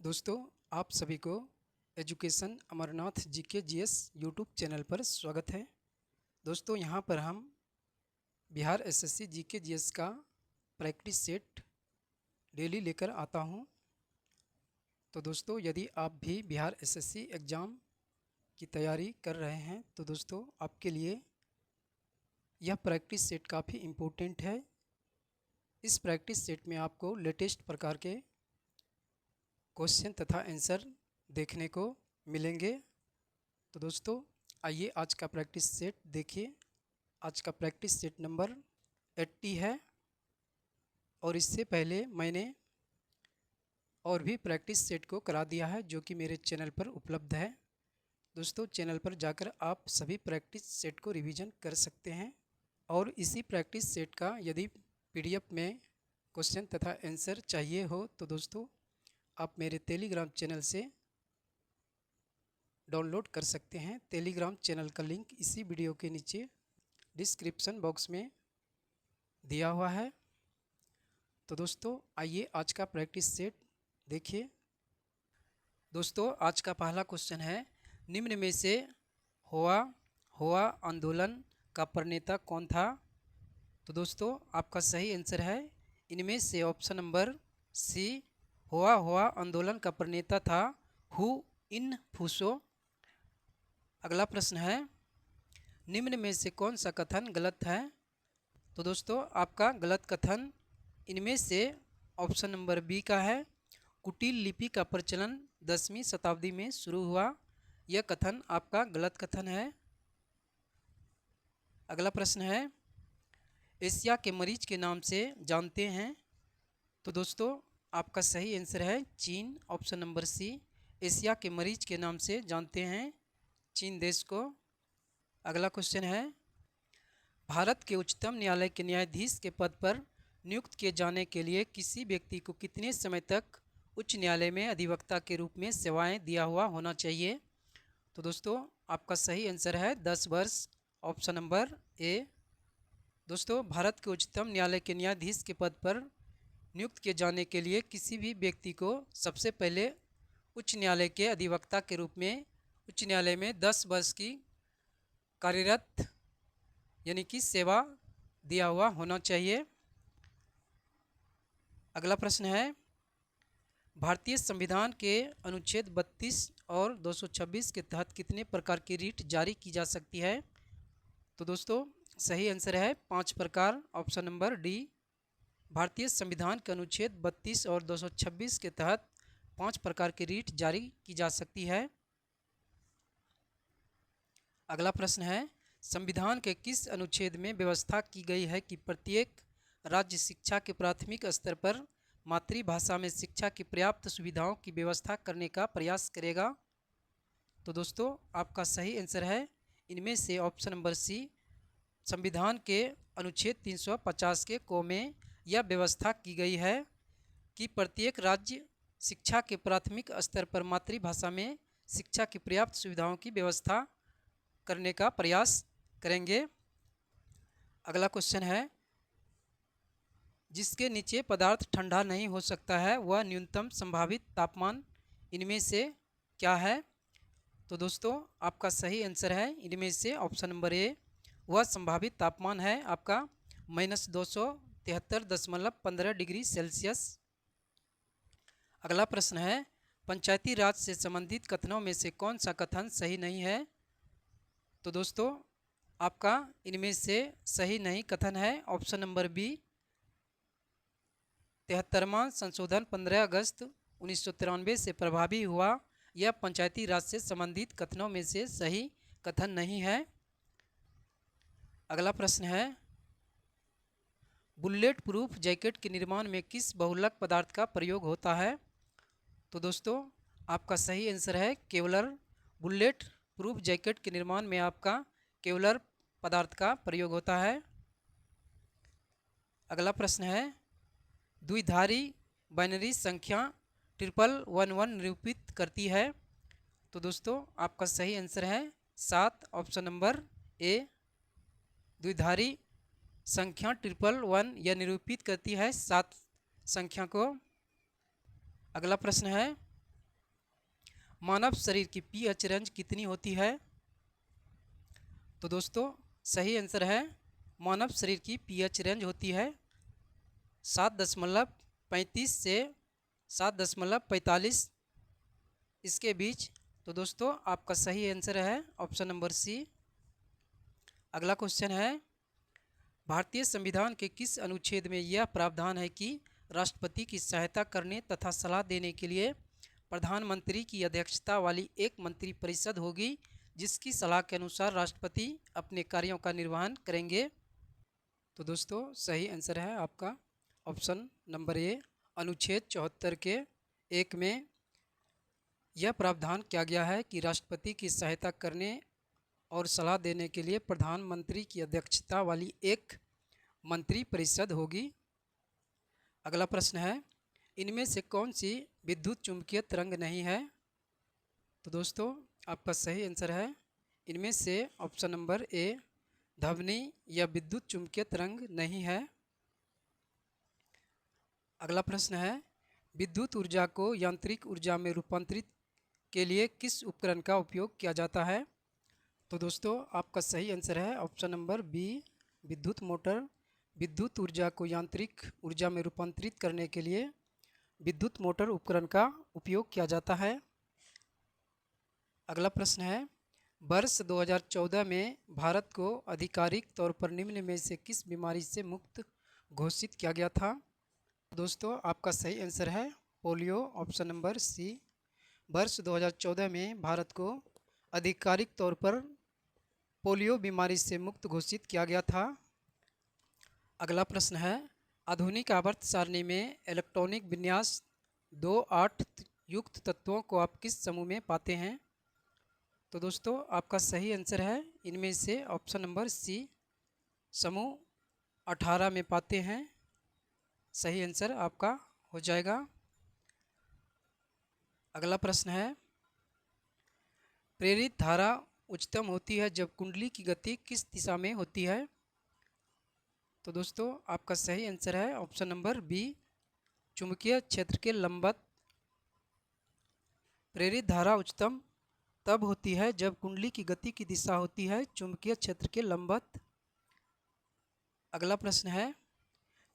दोस्तों, आप सभी को education Amarnath GK GS YouTube channel पर स्वागत है। दोस्तों, यहाँ पर हम बिहार एसएससी जीके जीएस का प्रैक्टिस सेट डेली लेकर आता हूँ। तो दोस्तों, यदि आप भी बिहार एसएससी एग्ज़ाम की तैयारी कर रहे हैं तो दोस्तों आपके लिए यह प्रैक्टिस सेट काफ़ी इम्पोर्टेंट है। इस प्रैक्टिस सेट में आपको लेटेस्ट प्रकार के क्वेश्चन तथा आंसर देखने को मिलेंगे। तो दोस्तों आइए आज का प्रैक्टिस सेट देखिए। आज का प्रैक्टिस सेट नंबर 80 है और इससे पहले मैंने और भी प्रैक्टिस सेट को करा दिया है जो कि मेरे चैनल पर उपलब्ध है। दोस्तों, चैनल पर जाकर आप सभी प्रैक्टिस सेट को रिवीजन कर सकते हैं और इसी प्रैक्टिस सेट का यदि पीडीएफ में क्वेश्चन तथा आंसर चाहिए हो तो दोस्तों आप मेरे टेलीग्राम चैनल से डाउनलोड कर सकते हैं। टेलीग्राम चैनल का लिंक इसी वीडियो के नीचे डिस्क्रिप्शन बॉक्स में दिया हुआ है। तो दोस्तों आइए आज का प्रैक्टिस सेट देखिए। दोस्तों आज का पहला क्वेश्चन है, निम्न में से हुआ हुआ आंदोलन का प्रणेता कौन था? तो दोस्तों आपका सही आंसर है इनमें से ऑप्शन नंबर सी, हुआ आंदोलन का प्रणेता था हु इन फूसो। अगला प्रश्न है, निम्न में से कौन सा कथन गलत है? तो दोस्तों आपका गलत कथन इनमें से ऑप्शन नंबर बी का है, कुटिल लिपि का प्रचलन 10वीं शताब्दी में शुरू हुआ। यह कथन आपका गलत कथन है। अगला प्रश्न है, एशिया के मरीच के नाम से जानते हैं? तो दोस्तों आपका सही आंसर है चीन, ऑप्शन नंबर सी, एशिया के मरीच के नाम से जानते हैं चीन देश को। अगला क्वेश्चन है, भारत के उच्चतम न्यायालय के न्यायाधीश के पद पर नियुक्त किए जाने के लिए किसी व्यक्ति को कितने समय तक उच्च न्यायालय में अधिवक्ता के रूप में सेवाएं दिया हुआ होना चाहिए? तो दोस्तों आपका सही आंसर है 10 वर्ष, ऑप्शन नंबर ए। दोस्तों भारत के उच्चतम न्यायालय के न्यायाधीश के पद पर नियुक्त किए जाने के लिए किसी भी व्यक्ति को सबसे पहले उच्च न्यायालय के अधिवक्ता के रूप में उच्च न्यायालय में 10 वर्ष की कार्यरत यानी कि सेवा दिया हुआ होना चाहिए। अगला प्रश्न है, भारतीय संविधान के अनुच्छेद 32 और 226 के तहत कितने प्रकार की रीट जारी की जा सकती है? तो दोस्तों सही आंसर है 5 प्रकार, ऑप्शन नंबर डी। भारतीय संविधान के अनुच्छेद 32 और 226 के तहत 5 प्रकार की रीट जारी की जा सकती है। अगला प्रश्न है, संविधान के किस अनुच्छेद में व्यवस्था की गई है कि प्रत्येक राज्य शिक्षा के प्राथमिक स्तर पर मातृभाषा में शिक्षा की पर्याप्त सुविधाओं की व्यवस्था करने का प्रयास करेगा? तो दोस्तों आपका सही आंसर है इनमें से ऑप्शन नंबर सी, संविधान के अनुच्छेद 350 के क में यह व्यवस्था की गई है कि प्रत्येक राज्य शिक्षा के प्राथमिक स्तर पर मातृभाषा में शिक्षा की पर्याप्त सुविधाओं की व्यवस्था करने का प्रयास करेंगे। अगला क्वेश्चन है, जिसके नीचे पदार्थ ठंडा नहीं हो सकता है वह न्यूनतम संभावित तापमान इनमें से क्या है? तो दोस्तों आपका सही आंसर है इनमें से ऑप्शन नंबर ए, वह संभावित तापमान है आपका -273.15 डिग्री सेल्सियस। अगला प्रश्न है, पंचायती राज से संबंधित कथनों में से कौन सा कथन सही नहीं है? तो दोस्तों आपका इनमें से सही नहीं कथन है ऑप्शन नंबर बी, 73वां संशोधन 15 अगस्त 1993 से प्रभावी हुआ। यह पंचायती राज से संबंधित कथनों में से सही कथन नहीं है। अगला प्रश्न है, बुलेट प्रूफ जैकेट के निर्माण में किस बहुलक पदार्थ का प्रयोग होता है? तो दोस्तों आपका सही आंसर है केवलर। बुलेट प्रूफ जैकेट के निर्माण में आपका केवलर पदार्थ का प्रयोग होता है। अगला प्रश्न है, द्विधारी बाइनरी संख्या 1111 निरूपित करती है? तो दोस्तों आपका सही आंसर है 7, ऑप्शन नंबर ए, द्विधारी संख्या 1111 यह निरूपित करती है 7 संख्या को। अगला प्रश्न है, मानव शरीर की पीएच रेंज कितनी होती है? तो दोस्तों सही आंसर है, मानव शरीर की पीएच रेंज होती है 7.35 से 7.45 इसके बीच। तो दोस्तों आपका सही आंसर है ऑप्शन नंबर सी। अगला क्वेश्चन है, भारतीय संविधान के किस अनुच्छेद में यह प्रावधान है कि राष्ट्रपति की सहायता करने तथा सलाह देने के लिए प्रधानमंत्री की अध्यक्षता वाली एक मंत्रिपरिषद होगी, जिसकी सलाह के अनुसार राष्ट्रपति अपने कार्यों का निर्वहन करेंगे? तो दोस्तों सही आंसर है आपका ऑप्शन नंबर ए। अनुच्छेद 74 के 1 में यह प्रावधान किया गया है कि राष्ट्रपति की सहायता करने और सलाह देने के लिए प्रधानमंत्री की अध्यक्षता वाली एक मंत्रिपरिषद होगी। अगला प्रश्न है, इनमें से कौन सी विद्युत चुंबकीय तरंग नहीं है? तो दोस्तों आपका सही आंसर है इनमें से ऑप्शन नंबर ए, ध्वनि या विद्युत चुंबकीय तरंग नहीं है। अगला प्रश्न है, विद्युत ऊर्जा को यांत्रिक ऊर्जा में रूपांतरित के लिए किस उपकरण का उपयोग किया जाता है? तो दोस्तों आपका सही आंसर है ऑप्शन नंबर बी, विद्युत मोटर। विद्युत ऊर्जा को यांत्रिक ऊर्जा में रूपांतरित करने के लिए विद्युत मोटर उपकरण का उपयोग किया जाता है। अगला प्रश्न है, वर्ष 2014 में भारत को आधिकारिक तौर पर निम्न में से किस बीमारी से मुक्त घोषित किया गया था? दोस्तों आपका सही आंसर है पोलियो, ऑप्शन नंबर सी। वर्ष 2014 में भारत को आधिकारिक तौर पर पोलियो बीमारी से मुक्त घोषित किया गया था। अगला प्रश्न है, आधुनिक आवर्त सारणी में इलेक्ट्रॉनिक विन्यास 2-8 युक्त तत्वों को आप किस समूह में पाते हैं? तो दोस्तों आपका सही आंसर है इनमें से ऑप्शन नंबर सी, समूह 18 में पाते हैं। सही आंसर आपका हो जाएगा। अगला प्रश्न है, प्रेरित धारा उच्चतम होती है जब कुंडली की गति किस दिशा में होती है? तो दोस्तों आपका सही आंसर है ऑप्शन नंबर बी, चुंबकीय क्षेत्र के लंबवत। प्रेरित धारा उच्चतम तब होती है जब कुंडली की गति की दिशा होती है चुंबकीय क्षेत्र के लंबवत। अगला प्रश्न है,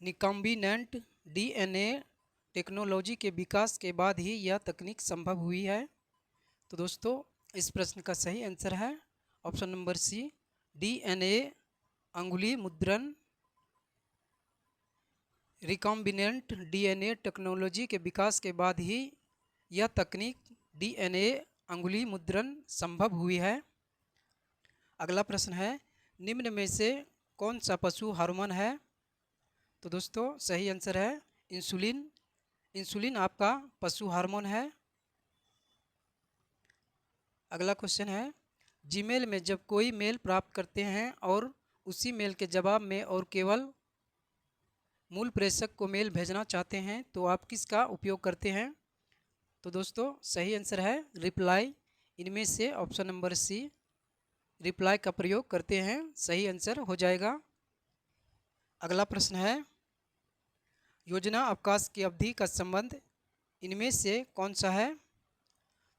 निकम्बिनेंट डीएनए टेक्नोलॉजी के विकास के बाद ही यह तकनीक संभव हुई है। तो दोस्तों इस प्रश्न का सही आंसर है ऑप्शन नंबर सी, डीएनए अंगुली मुद्रण। रिकॉम्बिनेंट डीएनए टेक्नोलॉजी के विकास के बाद ही यह तकनीक डीएनए अंगुली मुद्रण संभव हुई है। अगला प्रश्न है, निम्न में से कौन सा पशु हार्मोन है? तो दोस्तों सही आंसर है इंसुलिन। इंसुलिन आपका पशु हार्मोन है। अगला क्वेश्चन है, जीमेल में जब कोई मेल प्राप्त करते हैं और उसी मेल के जवाब में और केवल मूल प्रेषक को मेल भेजना चाहते हैं तो आप किसका उपयोग करते हैं? तो दोस्तों सही आंसर है रिप्लाई। इनमें से ऑप्शन नंबर सी, रिप्लाई का प्रयोग करते हैं। सही आंसर हो जाएगा। अगला प्रश्न है, योजना अवकाश की अवधि का संबंध इनमें से कौन सा है?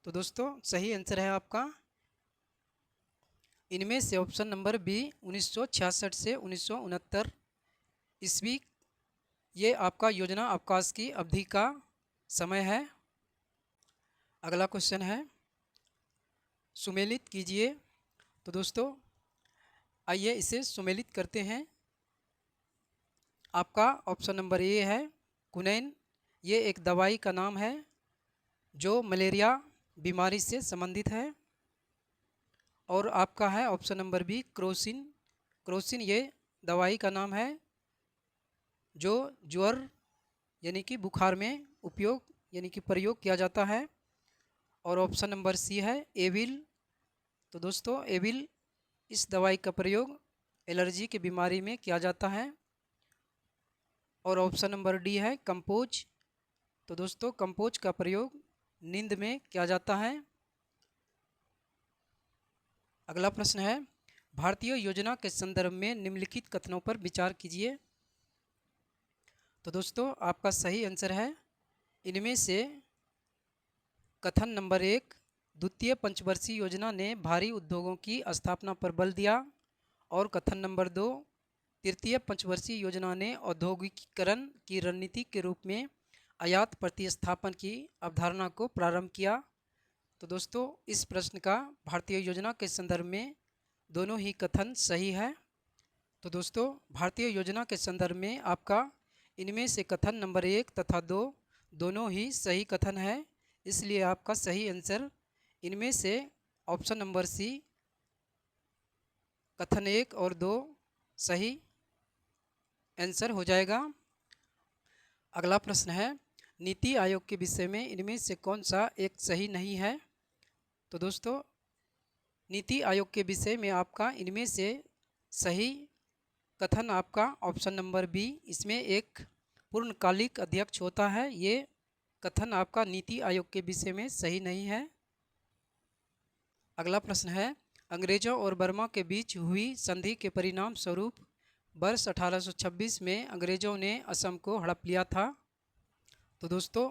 तो दोस्तों सही आंसर है आपका इनमें से ऑप्शन नंबर बी, 1966 से 1969 ईस्वी ये आपका योजना अवकाश की अवधि का समय है। अगला क्वेश्चन है, सुमेलित कीजिए। तो दोस्तों आइए इसे सुमेलित करते हैं। आपका ऑप्शन नंबर ए है कुनैन। ये एक दवाई का नाम है जो मलेरिया बीमारी से संबंधित है। और आपका है option number B Crocin. Crocin ये दवाई का नाम है जो ज्वर यानी कि बुखार में उपयोग यानी कि प्रयोग किया जाता है। और ऑप्शन नंबर सी है एविल। तो दोस्तों एविल इस दवाई का प्रयोग एलर्जी की बीमारी में किया जाता है। और ऑप्शन नंबर डी है कंपोज। तो दोस्तों कंपोज का प्रयोग नींद में किया जाता है। अगला प्रश्न है, भारतीय योजना के संदर्भ में निम्नलिखित कथनों पर विचार कीजिए। तो दोस्तों आपका सही आंसर है इनमें से कथन नंबर 1, द्वितीय पंचवर्षीय योजना ने भारी उद्योगों की स्थापना पर बल दिया। और कथन नंबर 2, तृतीय पंचवर्षीय योजना ने औद्योगिकीकरण की रणनीति के रूप में आयात प्रतिस्थापन की अवधारणा को प्रारंभ किया। तो दोस्तों इस प्रश्न का भारतीय योजना के संदर्भ में दोनों ही कथन सही है। तो दोस्तों भारतीय योजना के संदर्भ में आपका इनमें से कथन नंबर 1 तथा 2 दोनों ही सही कथन है, इसलिए आपका सही आंसर इनमें से ऑप्शन नंबर सी कथन 1 और 2 सही आंसर हो जाएगा। अगला प्रश्न है, नीति आयोग के विषय में इनमें से कौन सा एक सही नहीं है। तो दोस्तों नीति आयोग के विषय में आपका इनमें से सही कथन आपका ऑप्शन नंबर बी, इसमें एक पूर्णकालिक अध्यक्ष होता है, ये कथन आपका नीति आयोग के विषय में सही नहीं है। अगला प्रश्न है, अंग्रेजों और बर्मा के बीच हुई संधि के परिणाम स्वरूप वर्ष 1826 में अंग्रेजों ने असम को हड़प लिया था। तो दोस्तों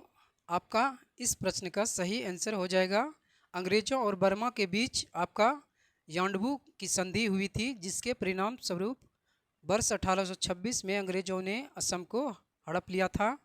आपका इस प्रश्न का सही आंसर हो जाएगा, अंग्रेजों और बर्मा के बीच आपका यांडबू की संधि हुई थी, जिसके परिणाम स्वरूप वर्ष 1826 में अंग्रेजों ने असम को हड़प लिया था।